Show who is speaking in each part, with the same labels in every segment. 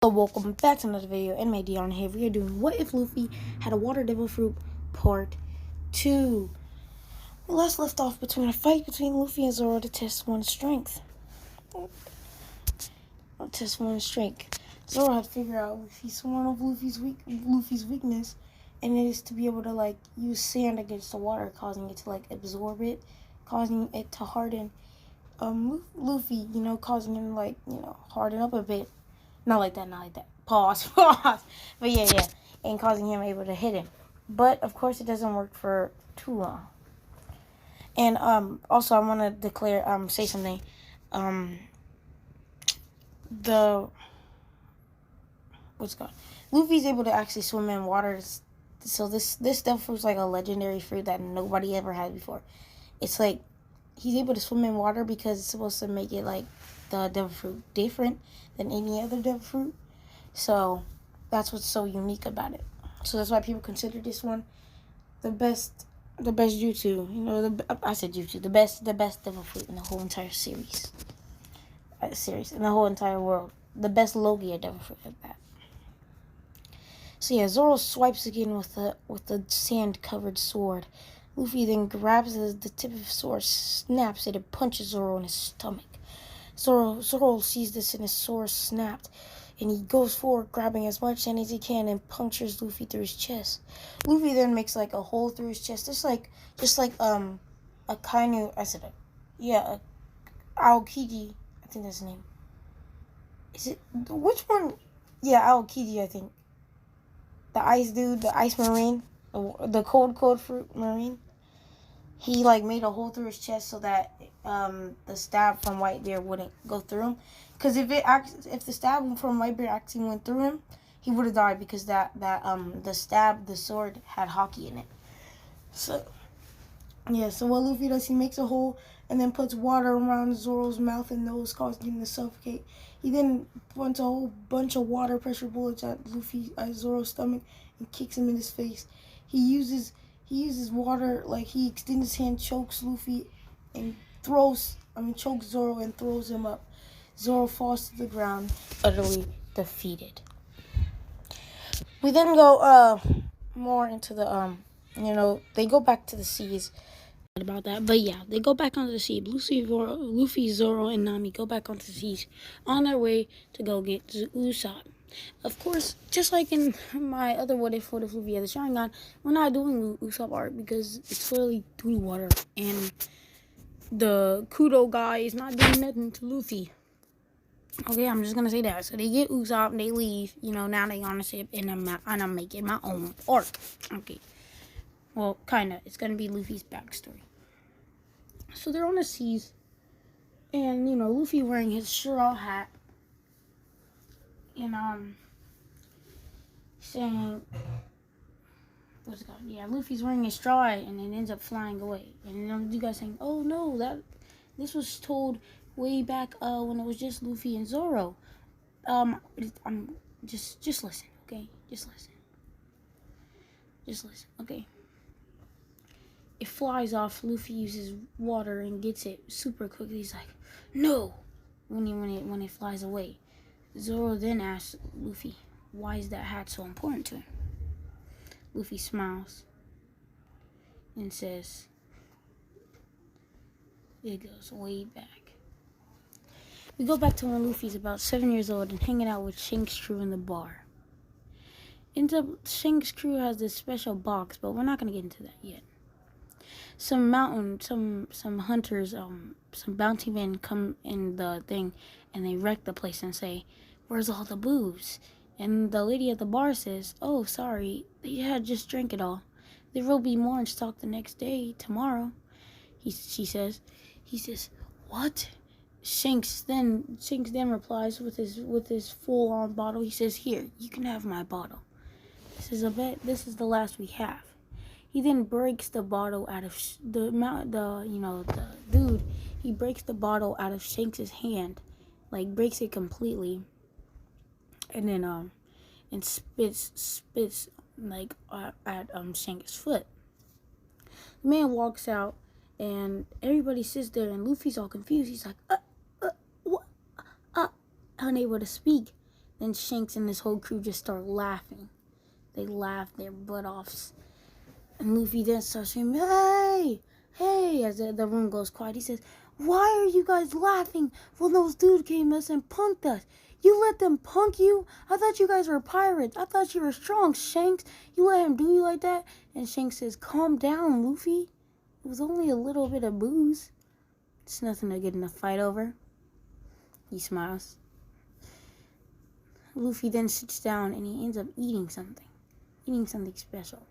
Speaker 1: Hello, welcome back to another video. And my Dion here. We are doing What If Luffy Had a Water Devil Fruit Part 2. We last left off between a fight between Luffy and Zoro to test one's strength. Zoro had to figure out if he's one of Luffy's weakness, and it is to be able to use sand against the water, causing it to absorb it, causing it to harden. Luffy, causing him to harden up a bit. Not like that. Pause. But yeah. And causing him able to hit him. But, of course, it doesn't work for too long. And, also, I want to say something. Luffy's able to actually swim in water. So this devil fruit's like a legendary fruit that nobody ever had before. It's like, he's able to swim in water because it's supposed to make it like the devil fruit different than any other devil fruit. So that's what's so unique about it. So that's why people consider this one the best jutsu. I said jutsu, the best devil fruit in the whole entire series. In the whole entire world, the best Logia devil fruit at that. So yeah, Zoro swipes again with the sand-covered sword. Luffy then grabs the tip of his sword, snaps it, and punches Zoro in his stomach. Zoro sees this and his sword snapped, and he goes forward, grabbing as much sand as he can, and punctures Luffy through his chest. Luffy then makes a hole through his chest, just like a Aokiji, I think that's his name. Is it which one? Yeah, Aokiji, I think. The ice dude, the ice marine, the cold fruit marine. He made a hole through his chest so that the stab from Whitebeard wouldn't go through him. Because if the stab from Whitebeard actually went through him, he would have died because the sword had hockey in it. So yeah, so what Luffy does, he makes a hole and then puts water around Zoro's mouth and nose, causing him to suffocate. He then puts a whole bunch of water pressure bullets at Zoro's stomach and kicks him in his face. He uses water, he extends his hand, chokes Luffy, and chokes Zoro and throws him up. Zoro falls to the ground, utterly defeated. We then go more into the they go back to the seas. About that, but yeah, they go back onto the sea. Luffy, Zoro, and Nami go back onto the seas on their way to go get Usopp. Of course, just like in my other What If Luffy had the Sharingan, we're not doing Usopp art because it's clearly through water, and the Kudo guy is not doing nothing to Luffy. Okay, I'm just gonna say that. So they get Usopp, and they leave. Now they on a ship, and I'm making my own art. Okay. Well, kinda. It's gonna be Luffy's backstory. So they're on the seas, and Luffy wearing his straw hat, and saying, what's it called? Yeah, Luffy's wearing his straw hat, and it ends up flying away. And you guys saying, oh no, this was told way back when it was just Luffy and Zoro. Just listen, okay? Just listen, okay? It flies off. Luffy uses water and gets it super quickly. He's like, no! When it flies away. Zoro then asks Luffy, why is that hat so important to him? Luffy smiles and says, it goes way back. We go back to when Luffy's about 7 years old and hanging out with Shanks' crew in the bar. Shanks' crew has this special box, but we're not going to get into that yet. Some hunters, some bounty men come in the thing, and they wreck the place and say, where's all the booze? And the lady at the bar says, oh, sorry, they had just drank it all. There will be more in stock the next day, tomorrow. He says, what? Shanks then replies with his full-on bottle. He says, here, you can have my bottle. This is the last we have. He then breaks the bottle out of the dude. He breaks the bottle out of Shanks' hand, breaks it completely, and then and spits at Shanks' foot. The man walks out, and everybody sits there, and Luffy's all confused. He's like, what? Unable to speak. Then Shanks and his whole crew just start laughing. They laugh their butt offs. And Luffy then starts screaming, hey, hey, as the room goes quiet. He says, why are you guys laughing when those dudes came to us and punked us? You let them punk you? I thought you guys were pirates. I thought you were strong, Shanks. You let him do you like that? And Shanks says, calm down, Luffy. It was only a little bit of booze. It's nothing to get in a fight over. He smiles. Luffy then sits down and he ends up eating something special.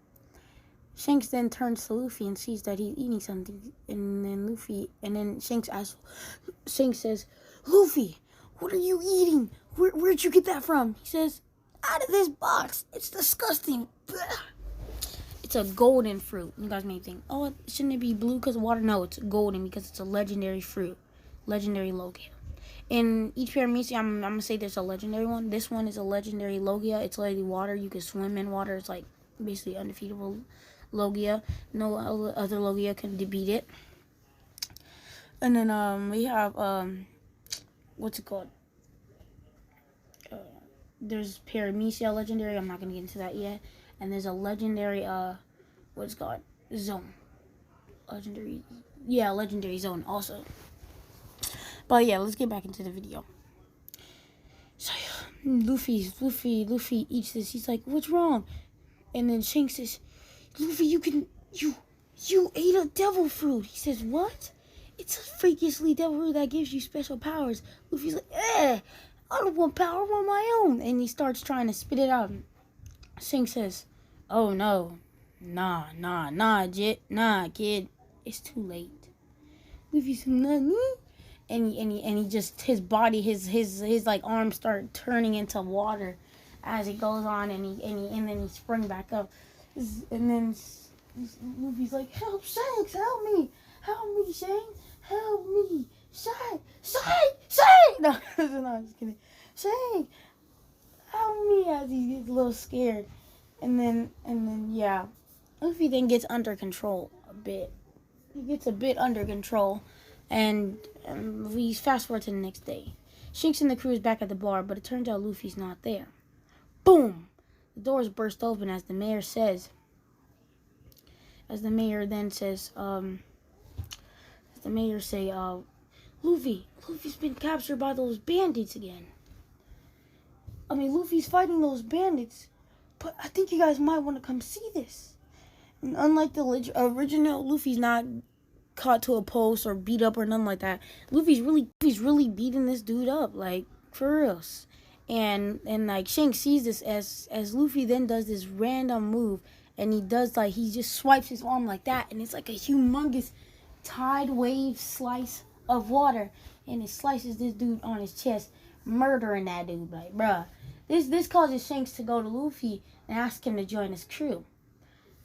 Speaker 1: Shanks then turns to Luffy and sees that he's eating something, and then Shanks says, Luffy, what are you eating? Where'd you get that from? He says, out of this box. It's disgusting. It's a golden fruit. You guys may think, oh, shouldn't it be blue because of water? No, it's golden because it's a legendary fruit. Legendary Logia. In each Paramecia, I'm going to say there's a legendary one. This one is a legendary Logia. It's literally water. You can swim in water. It's like basically undefeatable Logia. No other Logia can beat it. And then we have, what's it called? There's Paramecia legendary. I'm not going to get into that yet. And there's a legendary, what's it called? Zone. Legendary zone also. But yeah, let's get back into the video. So Luffy eats this. He's like, what's wrong? And then Shanks says, Luffy, you ate a devil fruit. He says, what? It's a freakishly devil fruit that gives you special powers. Luffy's like, I don't want power, I want my own. And he starts trying to spit it out. Shanks says, oh no. Nah, kid. It's too late. Luffy says, nah. And he just, his body, his like arms start turning into water as it goes on, and then he sprung back up, and then Luffy's like, help, Shanks, help me, Shanks, help me, Shanks, no, I'm just kidding, Shanks, help me, as he gets a little scared, and then yeah, Luffy then gets under control a bit. He gets a bit under control. And we fast forward to the next day. Shanks and the crew is back at the bar, but it turns out Luffy's not there. Boom! The doors burst open as the mayor then says, Luffy's been captured by those bandits again. I mean, Luffy's fighting those bandits, but I think you guys might want to come see this. And unlike the original, Luffy's not caught to a post or beat up or nothing like that. Luffy's really beating this dude up, like, for reals. And like Shanks sees this as Luffy then does this random move, and he just swipes his arm like that, and it's like a humongous tide wave slice of water, and it slices this dude on his chest, murdering that dude. Like, bruh, this causes Shanks to go to Luffy and ask him to join his crew.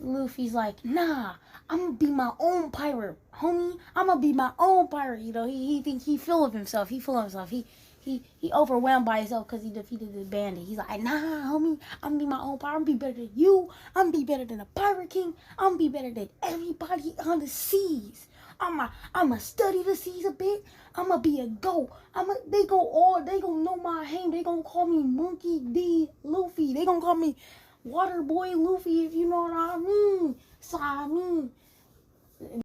Speaker 1: Luffy's like, nah, I'm gonna be my own pirate, homie. I'm gonna be my own pirate. You know, he thinks he full of himself. He overwhelmed by himself because he defeated the bandit. He's like, nah, homie, I'm gonna be my own pirate. I'm gonna be better than you. I'm gonna be better than a pirate king. I'm gonna be better than everybody on the seas. I'ma study the seas a bit. I'ma be a goat. They gonna know my name. They gonna call me Monkey D. Luffy. They gonna call me Water Boy Luffy, if you know what I mean. So I mean,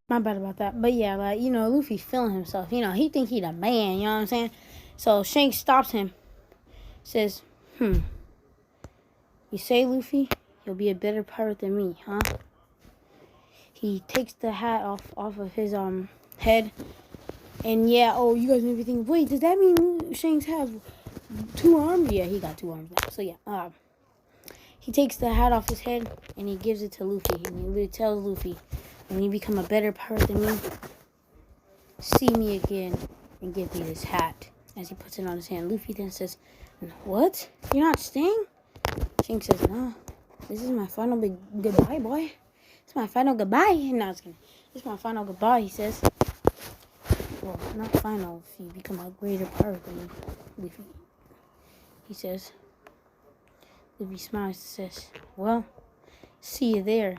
Speaker 1: my bad about that. But yeah, like, you know, Luffy's feeling himself. You know, he think he the man, you know what I'm saying? So Shanks stops him. Says, you say, Luffy, you'll be a better pirate than me, huh? He takes the hat off of his head. And yeah, oh, you guys may be thinking, wait, does that mean Shanks has 2 arms? Yeah, he got 2 arms now. So yeah, he takes the hat off his head and he gives it to Luffy. And he tells Luffy, when you become a better pirate than me, see me again and give me this hat. As he puts it on his hand, Luffy then says, what? You're not staying? Shanks says, no, this is my final goodbye, boy. It's my final goodbye. No, I was kidding. It's my final goodbye, he says. Well, not final if you become a greater pirate than me, Luffy. He says. Luffy smiles and says, well, see you there.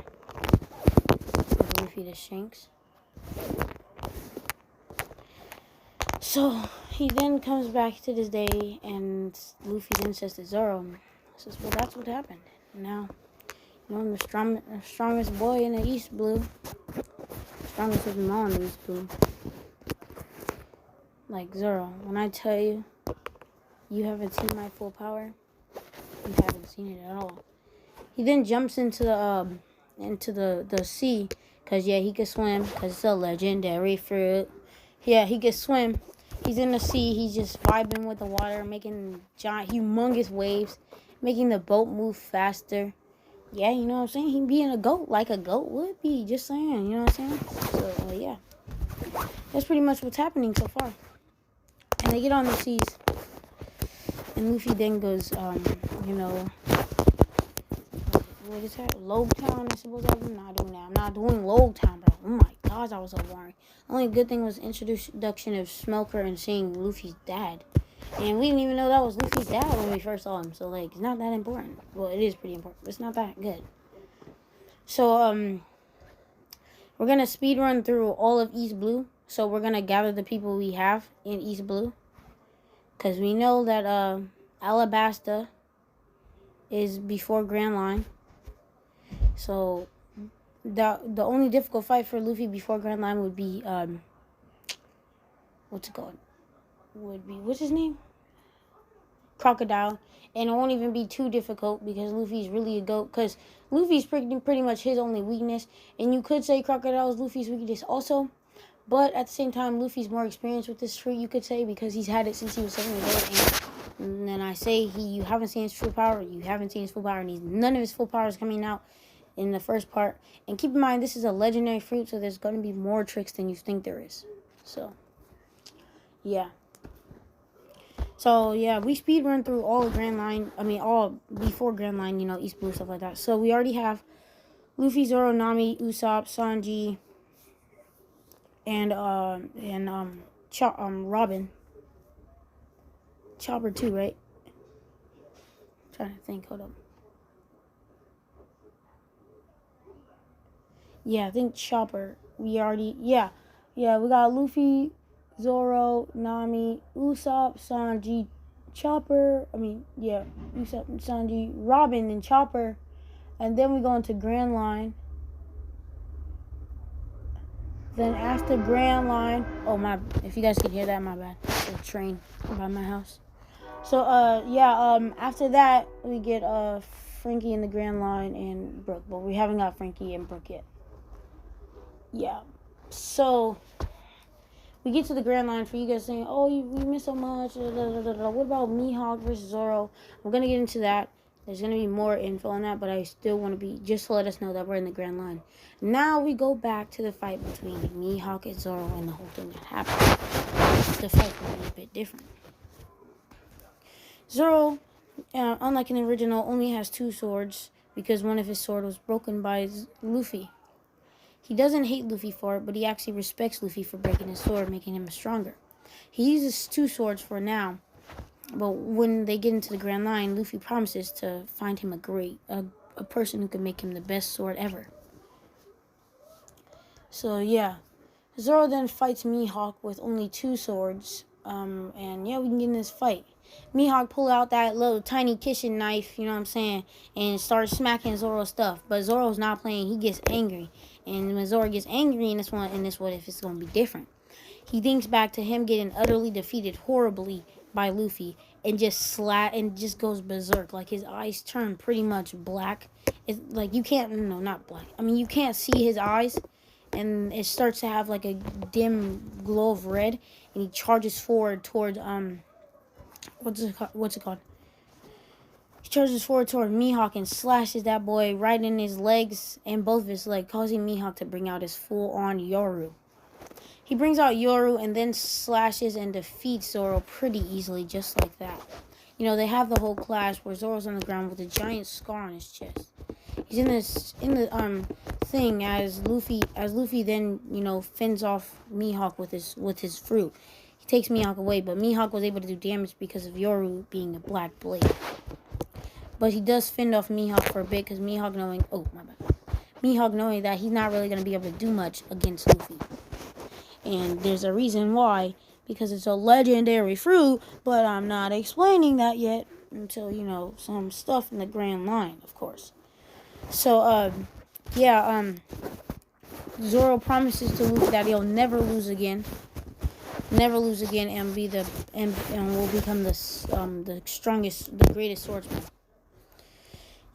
Speaker 1: Says Luffy to Shanks. So he then comes back to this day, and Luffy then says to Zoro, says, well, that's what happened. Now, you know, I'm the strongest boy in the East Blue. Strongest of them all in the East Blue. Like, Zoro, when I tell you, you haven't seen my full power, you haven't seen it at all. He then jumps into the sea, because, yeah, he can swim, because it's a legendary fruit. Yeah, he can swim. He's in the sea. He's just vibing with the water, making giant, humongous waves, making the boat move faster. Yeah, you know what I'm saying? He being a goat like a goat would be. Just saying, you know what I'm saying? So, yeah. That's pretty much what's happening so far. And they get on the seas. And Luffy then goes, you know, what is that? Log Town, I suppose. I'm not doing that. I'm not doing Log Town, bro. Oh my gosh, I was so boring. The only good thing was introduction of Smelker and seeing Luffy's dad. And we didn't even know that was Luffy's dad when we first saw him. So, like, it's not that important. Well, it is pretty important, but it's not that good. So, we're going to speed run through all of East Blue. So, we're going to gather the people we have in East Blue. Because we know that, Alabasta is before Grand Line. So, the only difficult fight for Luffy before Grand Line would be, what's it called? What's his name? Crocodile. And it won't even be too difficult because Luffy's really a goat. Because Luffy's pretty much his only weakness. And you could say Crocodile is Luffy's weakness also. But at the same time, Luffy's more experienced with this fruit, you could say, because he's had it since he was 7 years old. And then I say, you haven't seen his true power. You haven't seen his full power. And none of his full power is coming out in the first part. And keep in mind, this is a legendary fruit, so there's going to be more tricks than you think there is. So, yeah. So, yeah, we speed run through all of Grand Line. I mean, all before Grand Line, you know, East Blue, stuff like that. So, we already have Luffy, Zoro, Nami, Usopp, Sanji, and Robin. Chopper too, right? I'm trying to think, hold up. Yeah, I think Chopper. We got Luffy, Zoro, Nami, Usopp, Sanji, Chopper. Usopp and Sanji, Robin, and Chopper. And then we go into Grand Line. Then after Grand Line, if you guys can hear that, my bad. It's a train by my house. So, after that, we get, Frankie in the Grand Line and Brook. But we haven't got Frankie and Brook yet. Yeah. So, we get to the Grand Line for you guys saying, oh, we missed so much. What about Mihawk versus Zoro? We're going to get into that. There's going to be more info on that, but I still want to be, just to let us know that we're in the Grand Line. Now we go back to the fight between Mihawk and Zoro and the whole thing that happened. The fight will be a bit different. Zoro, unlike in the original, only has 2 swords because one of his swords was broken by Luffy. He doesn't hate Luffy for it, but he actually respects Luffy for breaking his sword, making him stronger. He uses 2 swords for now, but when they get into the Grand Line, Luffy promises to find him a person who can make him the best sword ever. So, yeah. Zoro then fights Mihawk with only 2 swords, and yeah, we can get in this fight. Mihawk pull out that little tiny kitchen knife, you know what I'm saying, and start smacking Zoro's stuff. But Zoro's not playing. He gets angry. And when Zoro gets angry in this one, what if it's going to be different? He thinks back to him getting utterly defeated horribly by Luffy and just goes berserk. Like, his eyes turn pretty much black. It's like, you can't see his eyes. And it starts to have like a dim glow of red. And he charges forward towards, what's it called? He charges forward toward Mihawk and slashes that boy right in his legs and both of his legs, causing Mihawk to bring out his full-on Yoru. He brings out Yoru and then slashes and defeats Zoro pretty easily, just like that. You know, they have the whole clash where Zoro's on the ground with a giant scar on his chest. He's in the thing as Luffy then, you know, fends off Mihawk with his fruit. He takes Mihawk away, but Mihawk was able to do damage because of Yoru being a black blade. But he does fend off Mihawk for a bit because Mihawk knowing that he's not really going to be able to do much against Luffy. And there's a reason why, because it's a legendary fruit, but I'm not explaining that yet until, you know, some stuff in the Grand Line, of course. So, Zoro promises to Luffy that he'll never lose again, and be and will become the strongest, the greatest swordsman.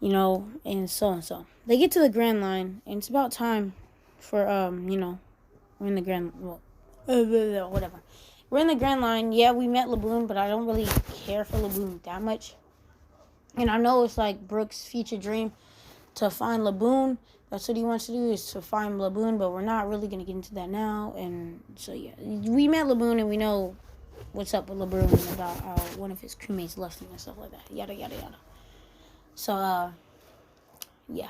Speaker 1: You know, and so. They get to the Grand Line, and it's about time for you know, we're in the Grand, well, whatever. We're in the Grand Line. Yeah, we met Laboon, but I don't really care for Laboon that much. And I know it's like Brook's future dream to find Laboon. That's what he wants to do, is to find Laboon, but we're not really going to get into that now. And so, yeah, we met Laboon, and we know what's up with Laboon and about how one of his crewmates left him and stuff like that. Yada, yada, yada. So, yeah.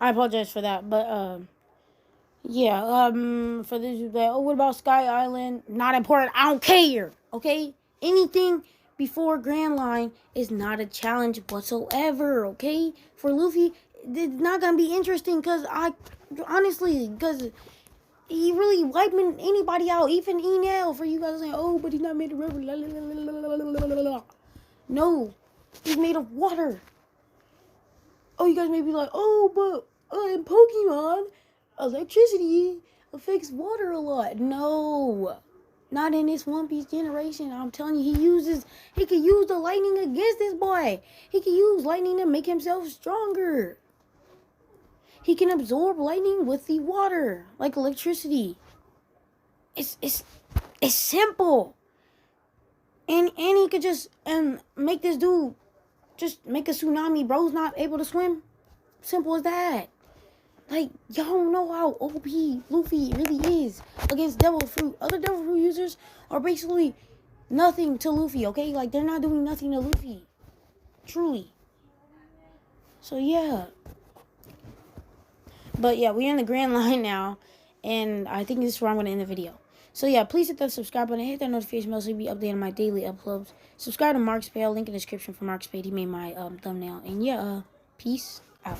Speaker 1: I apologize for that, but, yeah, for this, what about Sky Island? Not important. I don't care, okay? Anything before Grand Line is not a challenge whatsoever, okay? For Luffy, it's not gonna be interesting, because because he really wiping anybody out, even Enel, for you guys saying, oh, but he's not made of rubber. No, he's made of water. Oh, you guys may be like, oh, but in Pokemon, electricity affects water a lot. No, not in this One Piece generation. I'm telling you, he can use the lightning against this boy. He can use lightning to make himself stronger. He can absorb lightning with the water, like electricity. It's simple. And he could just make this dude just make a tsunami. Bro's not able to swim. Simple as that. Like, y'all don't know how OP Luffy really is against Devil Fruit. Other Devil Fruit users are basically nothing to Luffy, okay? Like, they're not doing nothing to Luffy. Truly. So, yeah. But, yeah, we're in the Grand Line now. And I think this is where I'm going to end the video. So, yeah, please hit that subscribe button. Hit that notification bell so you'll be updated on my daily uploads. Subscribe to Mark's Pale. Link in the description for Mark's Spade. He made my thumbnail. And, yeah, peace out.